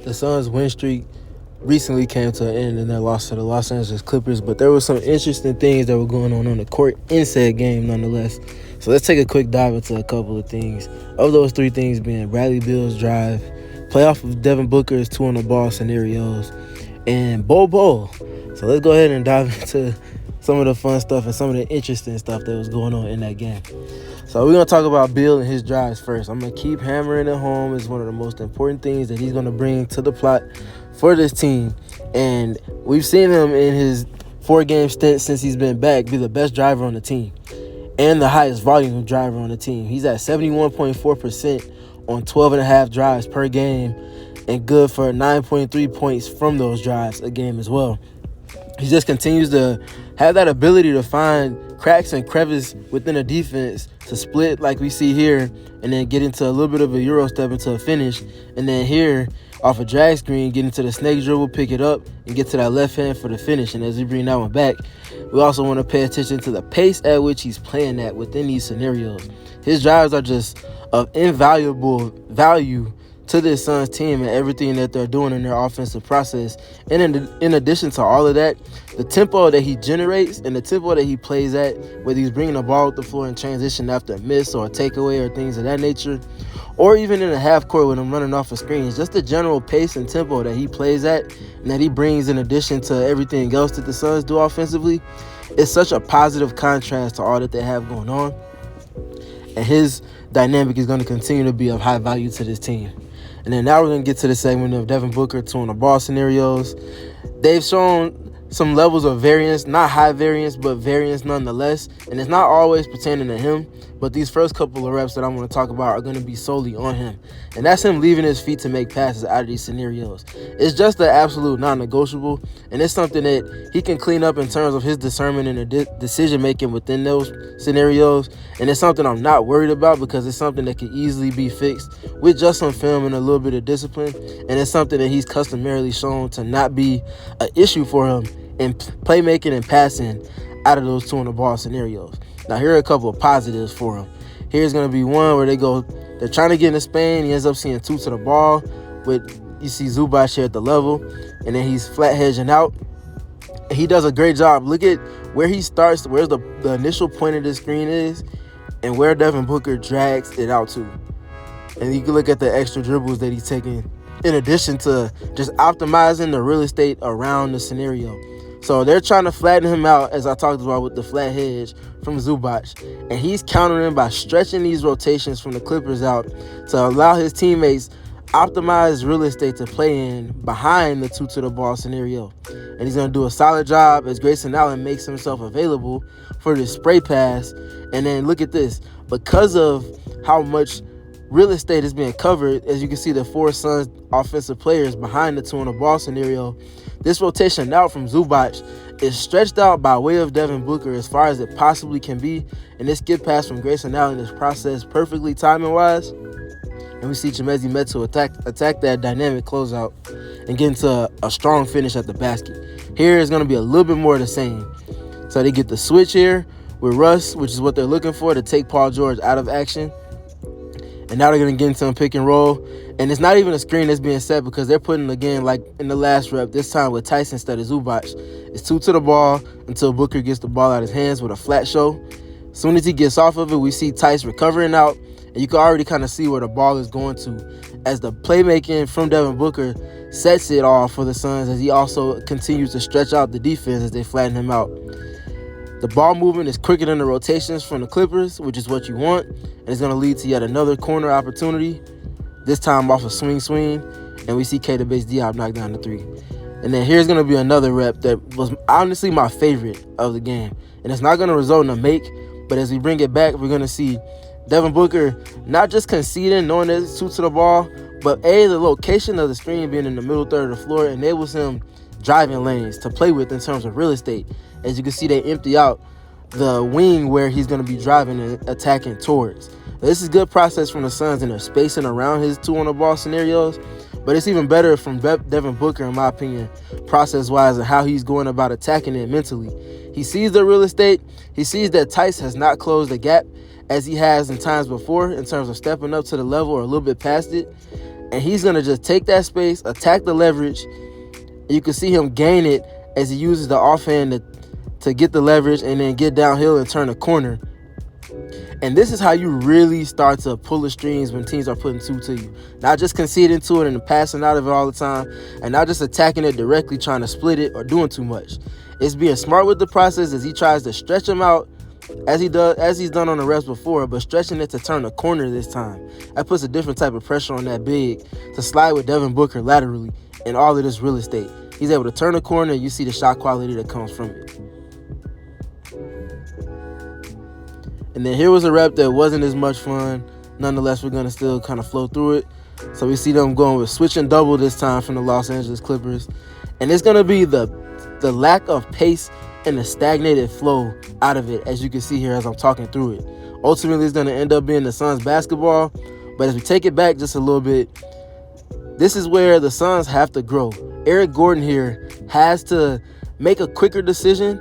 the Suns' win streak recently came to an end in their loss to the Los Angeles Clippers, but there were some interesting things that were going on the court in said game nonetheless. So let's take a quick dive into a couple of things. Of those three things being Bradley Beal's drive, playoff of Devin Booker's 2-on-the-ball scenarios, and Bol. So let's go ahead and dive into some of the fun stuff and some of the interesting stuff that was going on in that game. So we're going to talk about Beal and his drives first. I'm going to keep hammering it home. It's one of the most important things that he's going to bring to the plot for this team. And we've seen him in his 4-game stint since he's been back be the best driver on the team and the highest volume driver on the team. He's at 71.4% on 12.5 drives per game and good for 9.3 points from those drives a game as well. He just continues to have that ability to find cracks and crevices within a defense to split like we see here and then get into a little bit of a Euro step into a finish. And then here off a drag screen, get into the snake dribble, pick it up, and get to that left hand for the finish. And as we bring that one back, we also want to pay attention to the pace at which he's playing at within these scenarios. His drives are just of invaluable value to this Suns team and everything that they're doing in their offensive process. And in addition to all of that, the tempo that he generates and the tempo that he plays at, whether he's bringing the ball up the floor in transition after a miss or a takeaway or things of that nature, or even in a half court when I'm running off a screen, it's just the general pace and tempo that he plays at and that he brings in addition to everything else that the Suns do offensively. It's such a positive contrast to all that they have going on. And his dynamic is going to continue to be of high value to this team. And then now we're going to get to the segment of Devin Booker 2-on-the-ball scenarios. They've shown some levels of variance, not high variance, but variance nonetheless. And it's not always pertaining to him, but these first couple of reps that I'm going to talk about are going to be solely on him. And that's him leaving his feet to make passes out of these scenarios. It's just the absolute non-negotiable, and it's something that he can clean up in terms of his discernment and decision-making within those scenarios. And it's something I'm not worried about because it's something that can easily be fixed with just some film and a little bit of discipline. And it's something that he's customarily shown to not be an issue for him in playmaking and passing out of those 2-on-the-ball scenarios. Now, here are a couple of positives for him. Here's going to be one where they're trying to get into Spain. He ends up seeing 2 to the ball you see Zubac here at the level, and then he's flat hedging out. And he does a great job. Look at where he starts, where the initial point of the screen is, and where Devin Booker drags it out to. And you can look at the extra dribbles that he's taking in addition to just optimizing the real estate around the scenario. So they're trying to flatten him out, as I talked about with the flat hedge from Zubac. And he's countering by stretching these rotations from the Clippers out to allow his teammates optimize real estate to play in behind the 2-to-the-ball scenario. And he's going to do a solid job as Grayson Allen makes himself available for this spray pass. And then look at this. Because of how much real estate is being covered, as you can see the 4 Suns offensive players behind the 2-on-the-ball scenario, this rotation out from Zubac is stretched out by way of Devin Booker as far as it possibly can be. And this skip pass from Grayson Allen is processed perfectly timing-wise. And we see Chimezie Metu attack that dynamic closeout and get into a strong finish at the basket. Here is going to be a little bit more of the same. So they get the switch here with Russ, which is what they're looking for to take Paul George out of action. And now they're going to get into a pick and roll. And it's not even a screen that's being set because they're putting, again, like in the last rep, this time with Tyson instead of Zubac. It's 2 to the ball until Booker gets the ball out of his hands with a flat show. As soon as he gets off of it, we see Tice recovering out. And you can already kind of see where the ball is going to as the playmaking from Devin Booker sets it off for the Suns as he also continues to stretch out the defense as they flatten him out. The ball movement is quicker than the rotations from the Clippers, which is what you want. And it's going to lead to yet another corner opportunity, this time off a swing. And we see Keita Bates-Diop knock down the 3. And then here's going to be another rep that was honestly my favorite of the game. And it's not going to result in a make, but as we bring it back, we're going to see Devin Booker not just conceding, knowing that it's 2 to the ball, but the location of the screen being in the middle third of the floor enables him driving lanes to play with in terms of real estate. As you can see, they empty out the wing where he's going to be driving and attacking towards. This is good process from the Suns and their spacing around his 2-on-the-ball scenarios, but it's even better from Devin Booker, in my opinion, process-wise, and how he's going about attacking it mentally. He sees the real estate. He sees that Tice has not closed the gap as he has in times before in terms of stepping up to the level or a little bit past it. And he's going to just take that space, attack the leverage. And you can see him gain it as he uses the offhand to get the leverage and then get downhill and turn a corner. And this is how you really start to pull the strings when teams are putting two to you. Not just conceding to it and passing out of it all the time, and not just attacking it directly, trying to split it or doing too much. It's being smart with the process as he tries to stretch him out as he's done on the reps before, but stretching it to turn a corner this time. That puts a different type of pressure on that big to slide with Devin Booker laterally in all of this real estate. He's able to turn a corner, and you see the shot quality that comes from it. And then here was a rep that wasn't as much fun. Nonetheless, we're going to still kind of flow through it. So we see them going with switch and double this time from the Los Angeles Clippers. And it's going to be the lack of pace and the stagnated flow out of it, as you can see here as I'm talking through it. Ultimately, it's going to end up being the Suns basketball. But as we take it back just a little bit, this is where the Suns have to grow. Eric Gordon here has to make a quicker decision.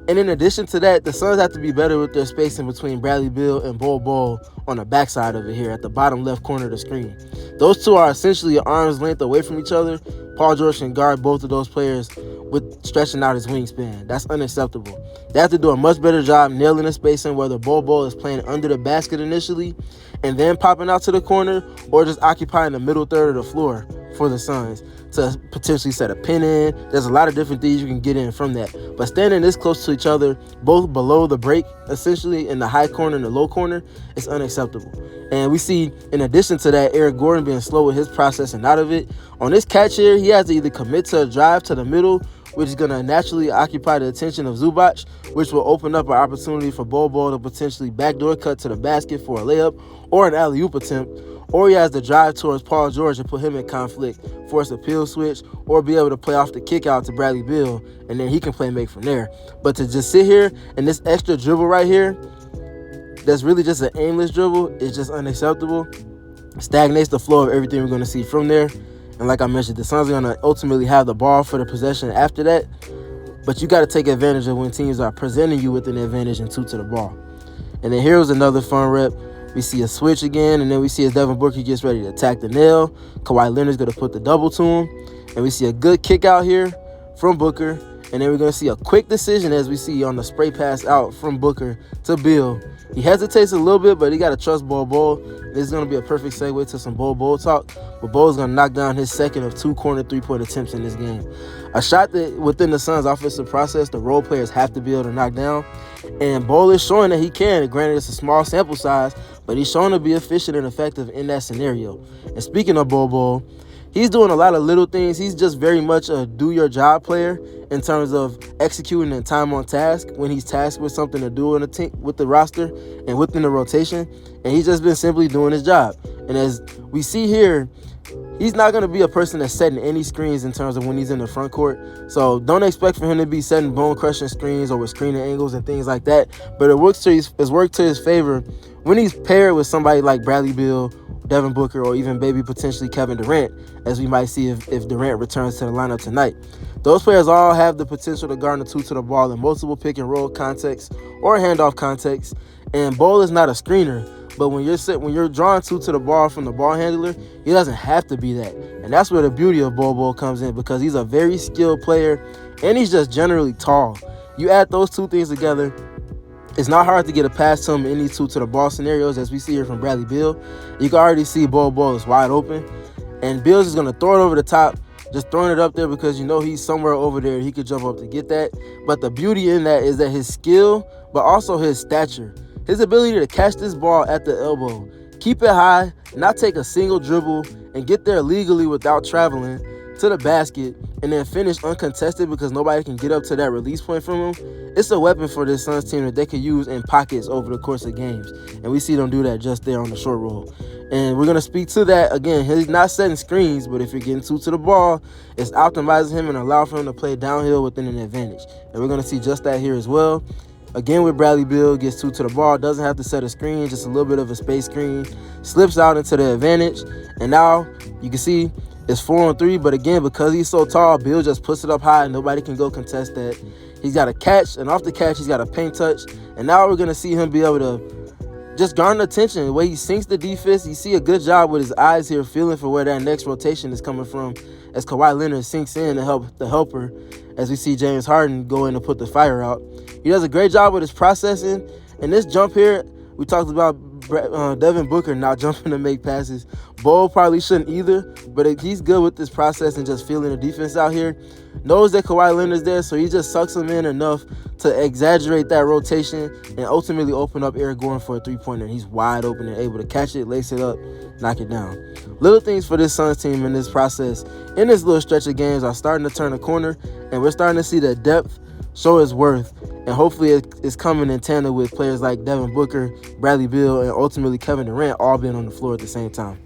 And in addition to that, the Suns have to be better with their spacing between Bradley Beal and Bol on the backside of it here at the bottom left corner of the screen. Those two are essentially an arm's length away from each other. Paul George can guard both of those players with stretching out his wingspan. That's unacceptable. They have to do a much better job nailing the spacing, whether Bol is playing under the basket initially and then popping out to the corner, or just occupying the middle third of the floor for the Suns to potentially set a pin in. There's a lot of different things you can get in from that. But standing this close to each other, both below the break, essentially in the high corner and the low corner, is unacceptable. And we see, in addition to that, Eric Gordon being slow with his processing out of it. On this catch here, he has to either commit to a drive to the middle, which is going to naturally occupy the attention of Zubac, which will open up an opportunity for Bol to potentially backdoor cut to the basket for a layup or an alley-oop attempt. Or he has to drive towards Paul George and put him in conflict, force a peel switch, or be able to play off the kick out to Bradley Beal, and then he can play make from there. But to just sit here and this extra dribble right here, that's really just an aimless dribble, is just unacceptable. Stagnates the flow of everything we're going to see from there. And like I mentioned, the Suns are going to ultimately have the ball for the possession after that. But you got to take advantage of when teams are presenting you with an advantage and two to the ball. And then here was another fun rep. We see a switch again, and then we see as Devin Booker gets ready to attack the nail. Kawhi Leonard's going to put the double to him. And we see a good kick out here from Booker. And then we're going to see a quick decision as we see on the spray pass out from Booker to Beal. He hesitates a little bit, but he got to trust Bol. This is going to be a perfect segue to some Bol talk. But Bol's going to knock down his second of 2 corner three-point attempts in this game. A shot that within the Suns' offensive process, the role players have to be able to knock down. And Bol is showing that he can. Granted, it's a small sample size, but he's shown to be efficient and effective in that scenario. And speaking of Bol, he's doing a lot of little things. He's just very much a do-your-job player in terms of executing and time on task when he's tasked with something to do in a team, with the roster and within the rotation. And he's just been simply doing his job. And as we see here, he's not going to be a person that's setting any screens in terms of when he's in the front court. So don't expect for him to be setting bone-crushing screens or with screening angles and things like that. But it worked to his favor when he's paired with somebody like Bradley Beal, Devin Booker, or even maybe potentially Kevin Durant, as we might see if Durant returns to the lineup tonight. Those players all have the potential to garner two to the ball in multiple pick-and-roll contexts or handoff contexts. And Bol is not a screener, but when you're drawing two to the ball from the ball handler, he doesn't have to be that. And that's where the beauty of Bol comes in, because he's a very skilled player, and he's just generally tall. You add those two things together, it's not hard to get a pass to him in these two to the ball scenarios, as we see here from Bradley Beal. You can already see Bol is wide open, and Beal's just going to throw it over the top, just throwing it up there because you know he's somewhere over there. He could jump up to get that. But the beauty in that is that his skill, but also his stature, his ability to catch this ball at the elbow, keep it high, not take a single dribble, and get there legally without traveling to the basket, and then finish uncontested because nobody can get up to that release point from him. It's a weapon for this Suns team that they can use in pockets over the course of games. And we see them do that just there on the short roll. And we're going to speak to that. Again, he's not setting screens, but if you're getting two to the ball, it's optimizing him and allow for him to play downhill within an advantage. And we're going to see just that here as well. Again, with Bradley Beal, gets two to the ball, doesn't have to set a screen, just a little bit of a space screen, slips out into the advantage. And now you can see it's 4-on-3, but again, because he's so tall, Beal just puts it up high and nobody can go contest that. He's got a catch, and off the catch, he's got a paint touch. And now we're going to see him be able to just garner attention. The way he sinks the defense, you see a good job with his eyes here, feeling for where that next rotation is coming from as Kawhi Leonard sinks in to help the helper, as we see James Harden go in to put the fire out. He does a great job with his processing. And this jump here, we talked about Devin Booker not jumping to make passes. Bol probably shouldn't either, but he's good with this process and just feeling the defense out here. Knows that Kawhi Leonard's there, so he just sucks him in enough to exaggerate that rotation and ultimately open up Eric Gordon for a three-pointer. He's wide open and able to catch it, lace it up, knock it down. Little things for this Suns team in this process, in this little stretch of games, are starting to turn a corner, and we're starting to see the depth show its worth. And hopefully it's coming in tandem with players like Devin Booker, Bradley Beal, and ultimately Kevin Durant all being on the floor at the same time.